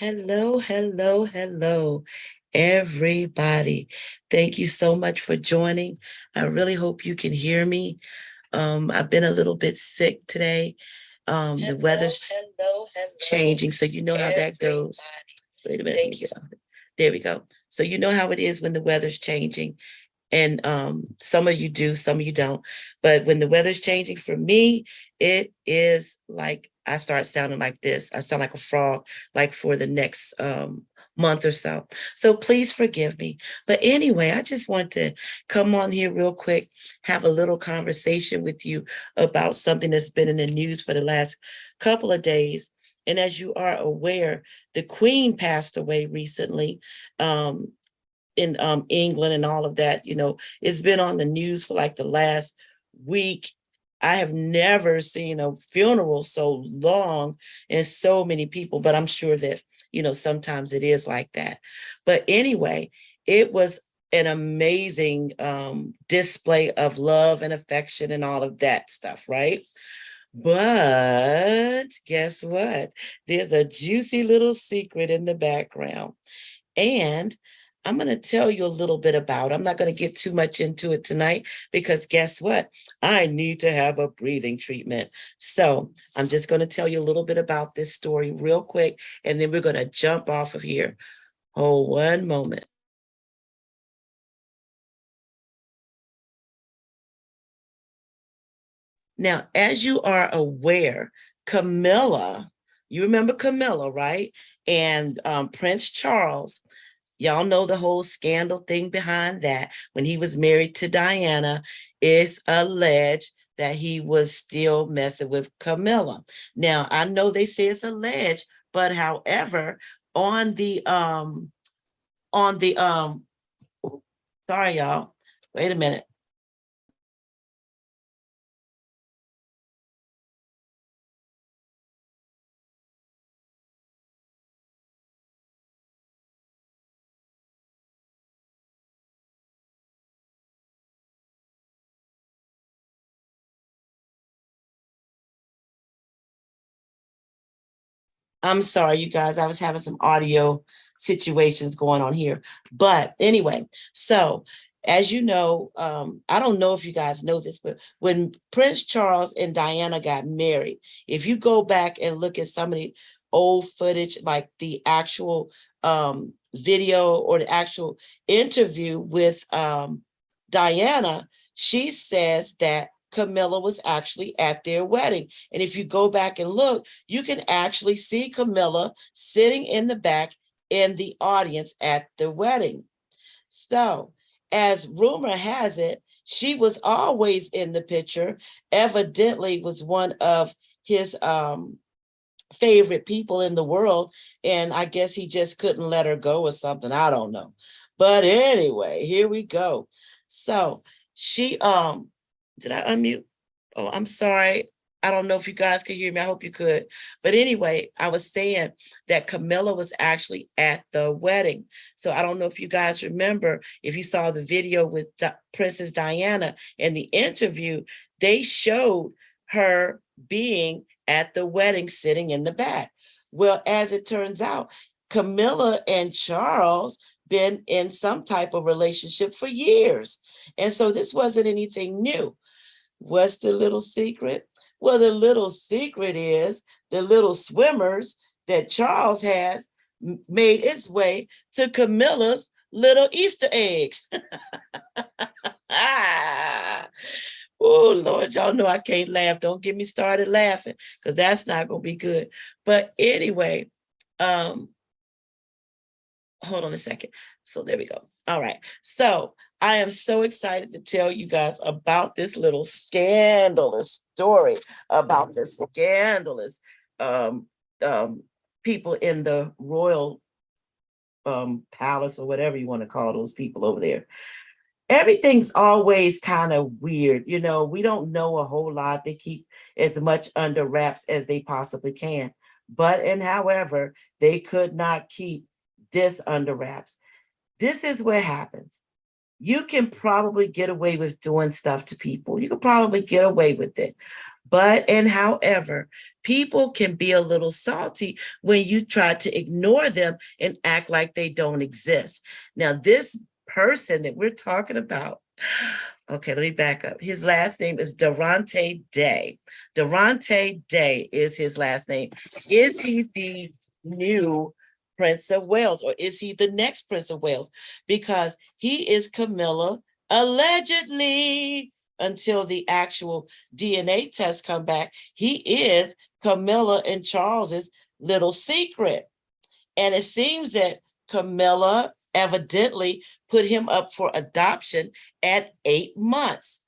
Hello, hello, hello, everybody. Thank you so much for joining. I really hope you can hear me. I've been a little bit sick today. The weather's changing, so you know how that goes. Wait a minute. There we go. So you know how it is when the weather's changing. And some of you do, some of you don't. But when the weather's changing for me, it is like I start sounding like this. I sound like a frog, like for the next month or so. So please forgive me. But anyway, I just want to come on here real quick, have a little conversation with you about something that's been in the news for the last couple of days. And as you are aware, the Queen passed away recently. In England and all of that, it's been on the news for like the last week. I have never seen a funeral so long and so many people, but I'm sure that, sometimes it is like that. But anyway, it was an amazing display of love and affection and all of that stuff, right? But guess what? There's a juicy little secret in the background. And I'm going to tell you a little bit about it. I'm not going to get too much into it tonight because guess what? I need to have a breathing treatment. So I'm just going to tell you a little bit about this story real quick, and then we're going to jump off of here. Hold one moment. Now, as you are aware, Camilla, you remember Camilla, right? And Prince Charles, y'all know the whole scandal thing behind that. When he was married to Diana, it's alleged that he was still messing with Camilla. Now, I know they say it's alleged, but however, on the sorry y'all, wait a minute. I'm sorry, you guys. I was having some audio situations going on here. But anyway, so as you know, I don't know if you guys know this, but when Prince Charles and Diana got married, if you go back and look at some of the old footage, like the actual video or the actual interview with Diana, she says that Camilla was actually at their wedding. And if you go back and look, you can actually see Camilla sitting in the back in the audience at the wedding. So, as rumor has it, she was always in the picture, evidently was one of his favorite people in the world. And I guess he just couldn't let her go or something. I don't know. But anyway, here we go. So she did I unmute? Oh, I'm sorry. I don't know if you guys could hear me. I hope you could. But anyway, I was saying that Camilla was actually at the wedding. So I don't know if you guys remember, if you saw the video with Princess Diana in the interview, they showed her being at the wedding sitting in the back. Well, as it turns out, Camilla and Charles been in some type of relationship for years. And so this wasn't anything new. What's the little secret? Well, the little secret is the little swimmers that Charles has made its way to Camilla's little Easter eggs. Oh, Lord, y'all know I can't laugh. Don't get me started laughing because that's not going to be good. But anyway, hold on a second. So there we go. All right. So I am so excited to tell you guys about this little scandalous story about the scandalous um, people in the royal palace or whatever you want to call those people over there. Everything's always kind of weird. We don't know a whole lot. They keep as much under wraps as they possibly can. But, and however, they could not keep this under wraps. This is what happens. You can probably get away with doing stuff to people. You can probably get away with it. And however, people can be a little salty when you try to ignore them and act like they don't exist. Now, this person that we're talking about, okay, let me back up. His last name is Durante Day. Durante Day is his last name. Is he the new Prince of Wales, or is he the next Prince of Wales? Because he is Camilla, allegedly, until the actual DNA tests come back. He is Camilla and Charles's little secret. And it seems that Camilla evidently put him up for adoption at 8 months.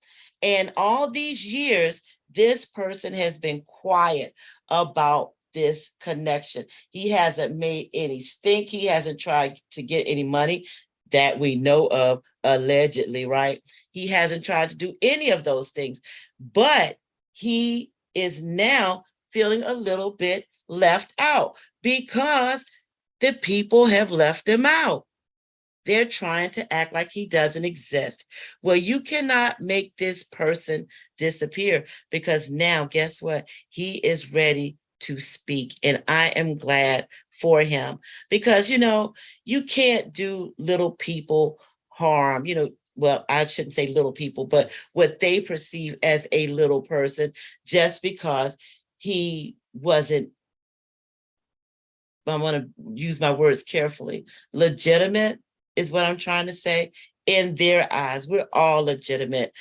And all these years, this person has been quiet about this connection. He hasn't made any stink. He hasn't tried to get any money that we know of, allegedly, right? He hasn't tried to do any of those things, but he is now feeling a little bit left out because the people have left him out. They're trying to act like he doesn't exist. Well, you cannot make this person disappear, because now, guess what? He is ready to speak. And I am glad for him, because, you can't do little people harm, well, I shouldn't say little people, but what they perceive as a little person, just because he wasn't, I'm going to use my words carefully, legitimate is what I'm trying to say. In their eyes, we're all legitimate,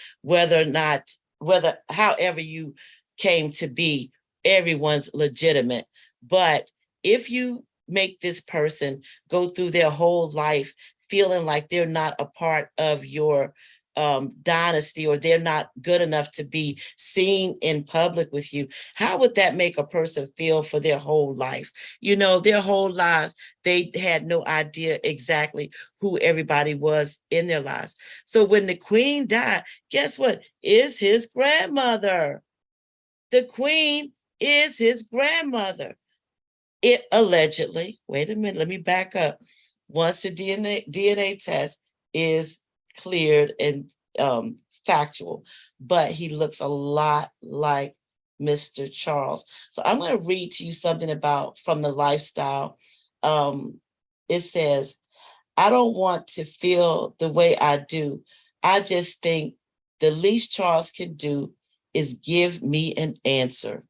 however you came to be, everyone's legitimate. But if you make this person go through their whole life feeling like they're not a part of your dynasty, or they're not good enough to be seen in public with you, how would that make a person feel for their whole life? Their whole lives, they had no idea exactly who everybody was in their lives. So when the queen died, guess what? Is his grandmother. The queen is his grandmother. It allegedly, wait a minute, let me back up. Once the DNA test is cleared and factual, but he looks a lot like Mr. Charles. So I'm going to read to you something from the lifestyle. It says, I don't want to feel the way I do. I just think the least Charles can do is give me an answer.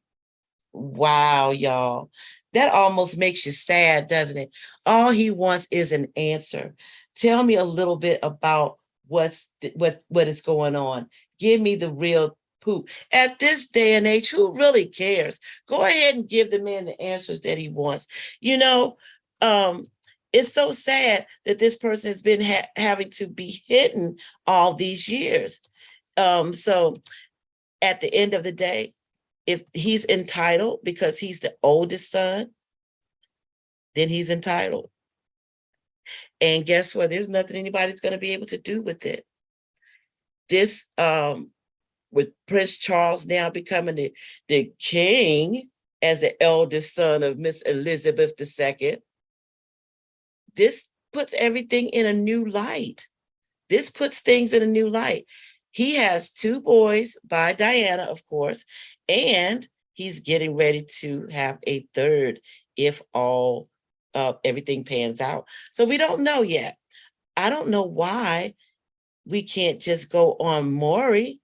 Wow, y'all. That almost makes you sad, doesn't it? All he wants is an answer. Tell me a little bit about what is going on. Give me the real poop. At this day and age, who really cares? Go ahead and give the man the answers that he wants. It's so sad that this person has been having to be hidden all these years. So at the end of the day, if he's entitled because he's the oldest son, then he's entitled. And guess what? There's nothing anybody's going to be able to do with it. This, with Prince Charles now becoming the king as the eldest son of Miss Elizabeth II, this puts everything in a new light. This puts things in a new light. He has 2 boys by Diana, of course, and he's getting ready to have a 3rd if all everything pans out. So we don't know yet. I don't know why we can't just go on Maury.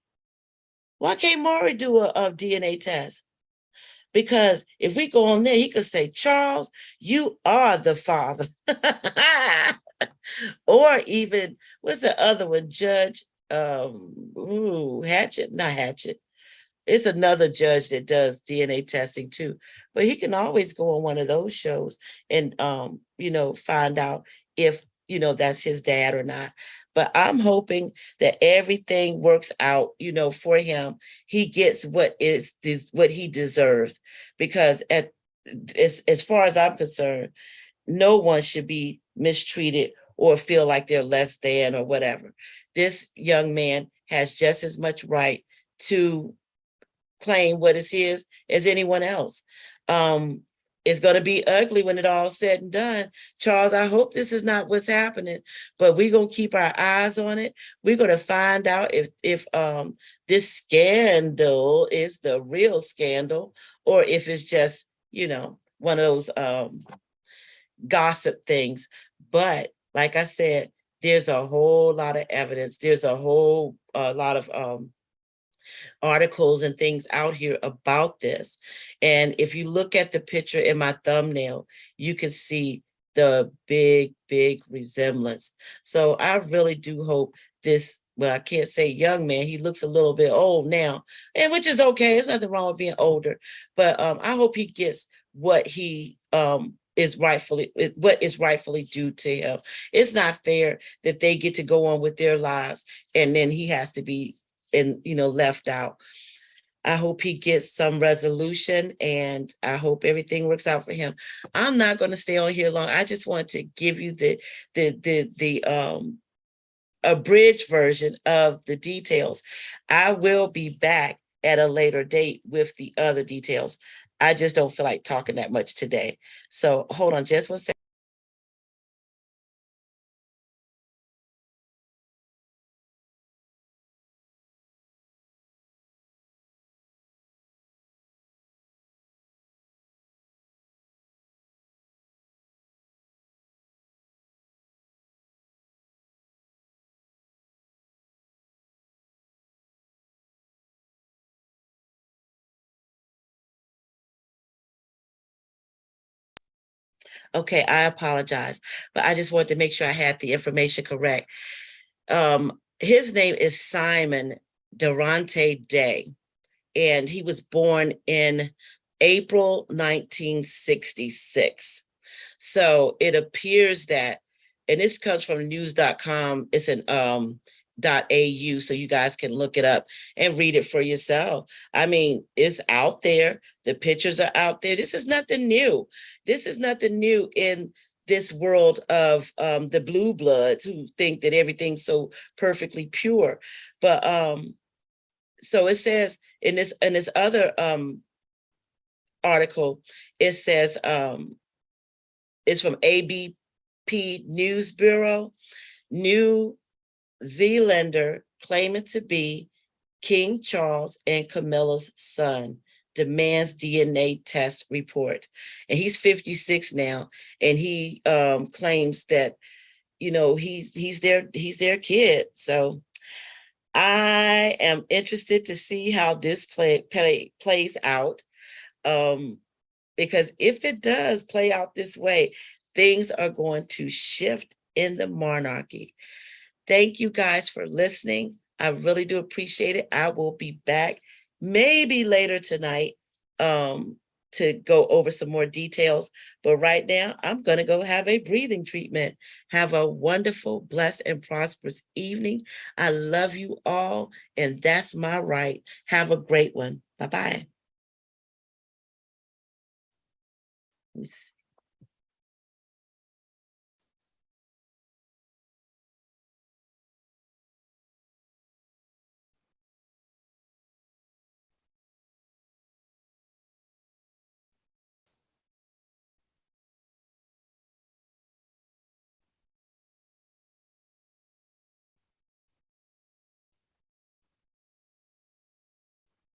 Why can't Maury do a DNA test? Because if we go on there, he could say, Charles, you are the father. Or even, what's the other one? Judge Hatchett, not Hatchett. It's another judge that does DNA testing too. But he can always go on one of those shows and find out if that's his dad or not. But I'm hoping that everything works out, for him. He gets what he deserves, because as far as I'm concerned, no one should be mistreated or feel like they're less than or whatever. This young man has just as much right to claim what is his as anyone else. It's going to be ugly when it all said and done. Charles, I hope this is not what's happening, but we're going to keep our eyes on it. We're going to find out if this scandal is the real scandal, or if it's just, one of those gossip things. But like I said, there's a whole lot of evidence. There's a whole lot of articles and things out here about this. And if you look at the picture in my thumbnail, you can see the big resemblance. So I really do hope this, well, I can't say young man, he looks a little bit old now, and which is okay. There's nothing wrong with being older, but I hope he gets what he is rightfully due to him. It's not fair that they get to go on with their lives and then he has to be left out. I hope he gets some resolution, and I hope everything works out for him. I'm not going to stay on here long. I just want to give you the abridged version of the details. I will be back at a later date with the other details. I just don't feel like talking that much today. So hold on just 1 second. Okay, I apologize, but I just wanted to make sure I had the information correct. His name is Simon Durante Day, and he was born in April 1966. So it appears that, and this comes from news.com, it's an .au, so you guys can look it up and read it for yourself. I mean, it's out there. The pictures are out there. This is nothing new. This is nothing new in this world of the blue bloods who think that everything's so perfectly pure. But so it says in this other article, it says it's from ABP News Bureau. New Zealander claiming to be King Charles and Camilla's son demands DNA test report. And he's 56 now, and he claims that he's their kid. So I am interested to see how this plays out, because if it does play out this way, things are going to shift in the monarchy. Thank you guys for listening. I really do appreciate it. I will be back maybe later tonight to go over some more details. But right now, I'm going to go have a breathing treatment. Have a wonderful, blessed, and prosperous evening. I love you all, and that's my right. Have a great one. Bye-bye.